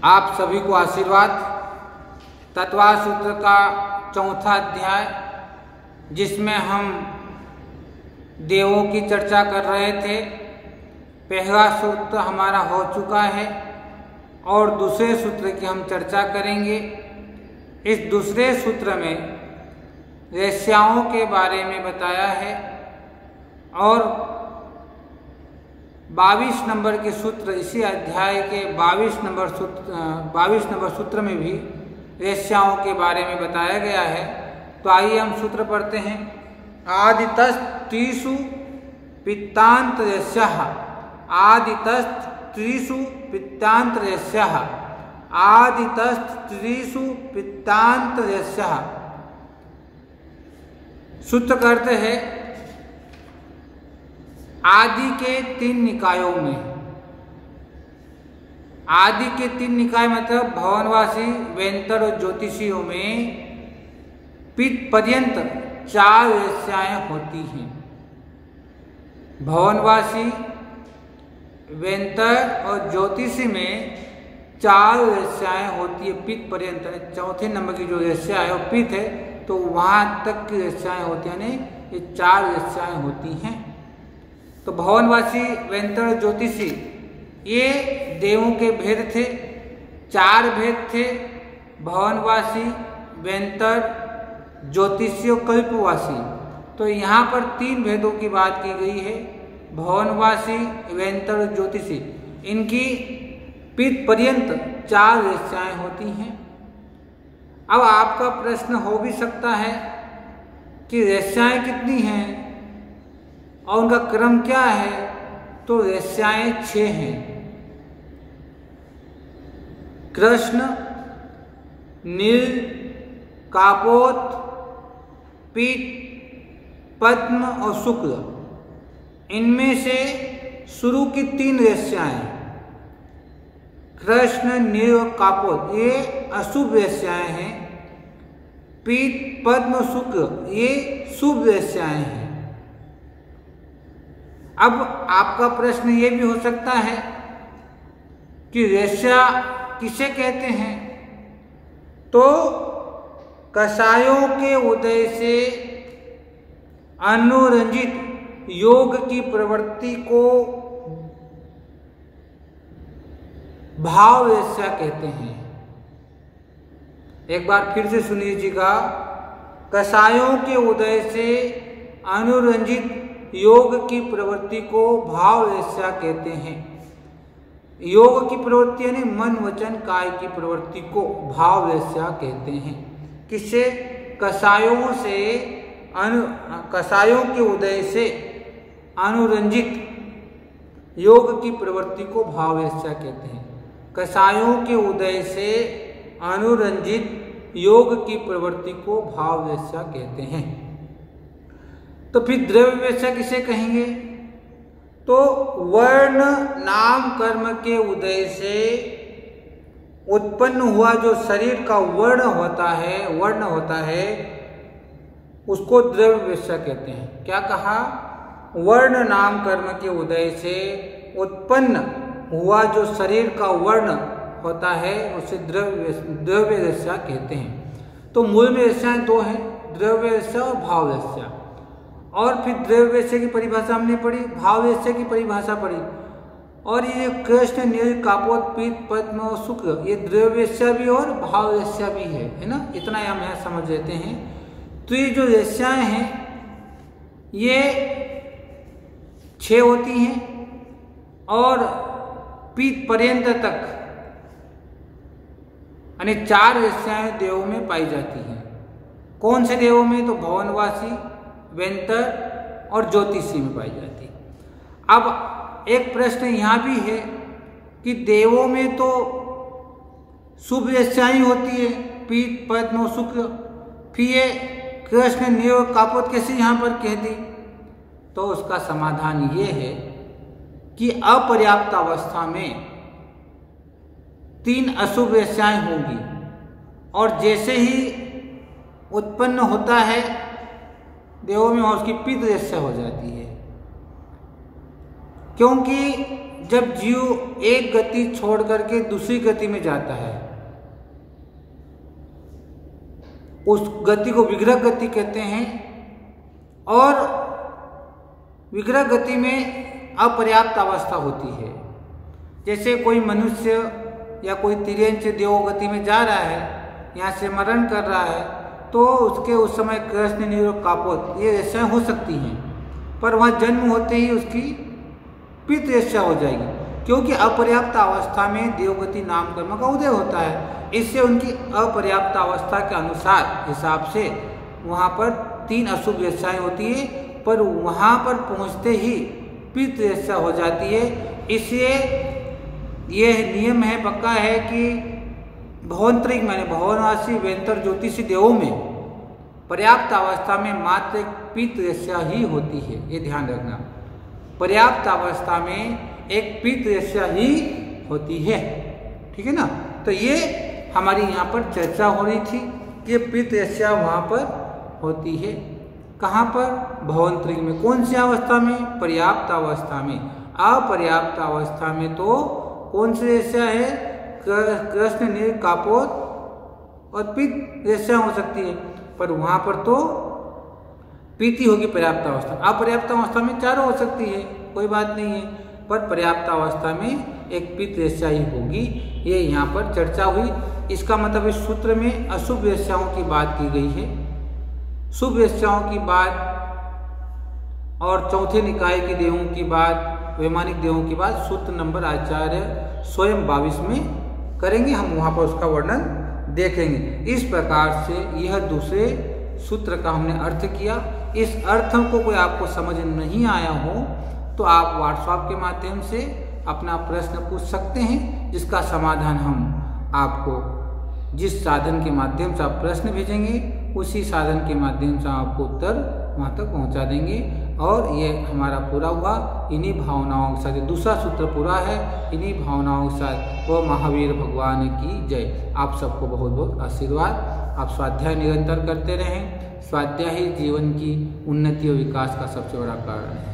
आप सभी को आशीर्वाद। तत्वा सूत्र का चौथा अध्याय, जिसमें हम देवों की चर्चा कर रहे थे। पहला सूत्र हमारा हो चुका है और दूसरे सूत्र की हम चर्चा करेंगे। इस दूसरे सूत्र में वेश्याओं के बारे में बताया है और 22 नंबर के सूत्र, इसी अध्याय के 22 नंबर सूत्र में भी वेश्याओं के बारे में बताया गया है। तो आइए हम सूत्र पढ़ते हैं। आदितस्त्रिषु पित्तांतरेस्यः, आदितस्त्रिषु पित्तांतरेस्यः, आदितस्त्रिषु पित्तांतरेस्यः। सूत्र करते हैं आदि के 3 निकायों में। आदि के 3 निकाय मतलब भवनवासी, वेंतर और ज्योतिषियों में पित्त पर्यंत 4 वेश्याएं होती हैं। भवनवासी, वेंतर और ज्योतिषी में 4 वेश्याएं होती है पित्त पर्यंत। चौथे नंबर की जो वेश्या है वो पित्त है, तो वहां तक की वेश्याएं होती हैं, यानी ये 4 वेश्याएं होती हैं। तो भवनवासी, वेंतर और ज्योतिषी ये देवों के भेद थे। 4 भेद थे, भवनवासी, वेंतर, ज्योतिषी और कल्पवासी। तो यहाँ पर 3 भेदों की बात की गई है। भवनवासी, वेंतर और ज्योतिषी, इनकी पित्त पर्यंत 4 वेश्याएं होती हैं। अब आपका प्रश्न हो भी सकता है कि वेश्याएं कितनी हैं और उनका क्रम क्या है। तो वेश्याएं 6 हैं। कृष्ण, नील, कापोत, पीत, पद्म और शुक्ल, इनमें से शुरू की 3 वेश्याएं, कृष्ण, नील और कापोत, ये अशुभ वेश्याएं हैं। पीत, पद्म और शुक्ल ये शुभ वेश्याएं हैं। अब आपका प्रश्न ये भी हो सकता है कि वेश्या किसे कहते हैं। तो कषायों के उदय से अनुरंजित योग की प्रवृत्ति को भाव वेश्या कहते हैं। एक बार फिर से सुन लीजिएगा। कषायों के उदय से अनुरंजित योग की प्रवृत्ति को भाव वेश्या कहते हैं। योग की प्रवृत्ति यानी मन, वचन, काय की प्रवृत्ति को भाव वेश्या कहते हैं। किससे? कषायों के उदय से अनुरंजित योग की प्रवृत्ति को भाव वेश्या कहते हैं। कषायों के उदय से अनुरंजित योग की प्रवृत्ति को भाव वेश्या कहते हैं। तो फिर द्रव्य वेश्या किसे कहेंगे? तो वर्ण, नाम, कर्म के उदय से उत्पन्न हुआ जो शरीर का वर्ण होता है उसको द्रव्य वेश्या कहते हैं। क्या कहा? वर्ण, नाम, कर्म के उदय से उत्पन्न हुआ जो शरीर का वर्ण होता है उसे द्रव्य वेश्या कहते हैं। तो मूल में वेश्याएं 2 हैं, द्रव्य वेश्या और भाव वेश्या। और फिर द्रव्य वेश्या की परिभाषा हमने पढ़ी, भाव वेश्या की परिभाषा पढ़ी। और ये कृष्ण, नील, कापोत, पीत, पद्म और शुक्ल ये द्रव्य वेश्या भी और भाव वेश्या भी है ना। इतना हम यहाँ समझ लेते हैं। तो ये जो वेश्याएं हैं ये 6 होती हैं और पीत पर्यंत तक यानी 4 वेश्याएं देवों में पाई जाती हैं। कौन से देवों में? तो भवनवासी, वेंतर और ज्योतिषी में पाई जाती। अब एक प्रश्न यहाँ भी है कि देवों में तो शुभ वेश्याएं होती है, पीत, पद्म और शुक्ल, फिर ये कृष्ण, नील, कापोत कैसे यहाँ पर कह दी? तो उसका समाधान ये है कि अपर्याप्त अवस्था में 3 अशुभ वेश्याएं होंगी और जैसे ही उत्पन्न होता है देवों में उसकी पित्त वेश्या हो जाती है। क्योंकि जब जीव एक गति छोड़ करके दूसरी गति में जाता है, उस गति को विग्रह गति कहते हैं। और विग्रह गति में अपर्याप्त अवस्था होती है। जैसे कोई मनुष्य या कोई तिर्यंच देव गति में जा रहा है, यहाँ से मरण कर रहा है, तो उसके उस समय कृष्ण निरोग कापोत ये दशाएं हो सकती हैं, पर वह जन्म होते ही उसकी पितृ दशा हो जाएगी, क्योंकि अपर्याप्त अवस्था में देवगति नाम कर्म का उदय होता है। इससे उनकी अपर्याप्त अवस्था के अनुसार हिसाब से वहाँ पर 3 अशुभ दशाएं होती है, पर वहाँ पर पहुँचते ही पितृ दशा हो जाती है। इसलिए यह नियम है, पक्का है कि भवंतरिक माने भवनवासी वेंतर ज्योतिषी देवों में पर्याप्त अवस्था में मात्र एक पितृ दशा ही होती है। ये ध्यान रखना, पर्याप्त अवस्था में एक पितृ दशा ही होती है। ठीक है ना। तो ये हमारी यहाँ पर चर्चा हो रही थी कि पितृ दशा वहाँ पर होती है। कहाँ पर? भवंतरिक में। कौन सी अवस्था में? पर्याप्त अवस्था में। अपर्याप्त अवस्था में तो कौन सी दशा है? कृष्ण निरोग कापोत और पितृ दशा हो सकती है, पर वहाँ पर तो पीति होगी पर्याप्त अवस्था। अपर्याप्त अवस्था में चारों हो सकती है, कोई बात नहीं है, पर पर्याप्त अवस्था में एक पितृ दशा ही होगी। ये यहाँ पर चर्चा हुई। इसका मतलब इस सूत्र में अशुभ दशाओं की बात की गई है, शुभ दशाओं की बात और चौथे निकाय के देवों की बात, वैमानिक देवों की बात सूत्र नंबर आचार्य स्वयं 22 में करेंगे। हम वहाँ पर उसका वर्णन देखेंगे। इस प्रकार से यह दूसरे सूत्र का हमने अर्थ किया। इस अर्थ को कोई आपको समझ नहीं आया हो तो आप व्हाट्सएप के माध्यम से अपना प्रश्न पूछ सकते हैं, जिसका समाधान हम आपको जिस साधन के माध्यम से आप प्रश्न भेजेंगे उसी साधन के माध्यम से आपको उत्तर वहाँ तक पहुँचा देंगे। और ये हमारा पूरा हुआ इन्हीं भावनाओं के साथ। दूसरा सूत्र पूरा है इन्हीं भावनाओं के साथ। वो महावीर भगवान की जय। आप सबको बहुत बहुत आशीर्वाद। आप स्वाध्याय निरंतर करते रहें। स्वाध्याय ही जीवन की उन्नति और विकास का सबसे बड़ा कारण है।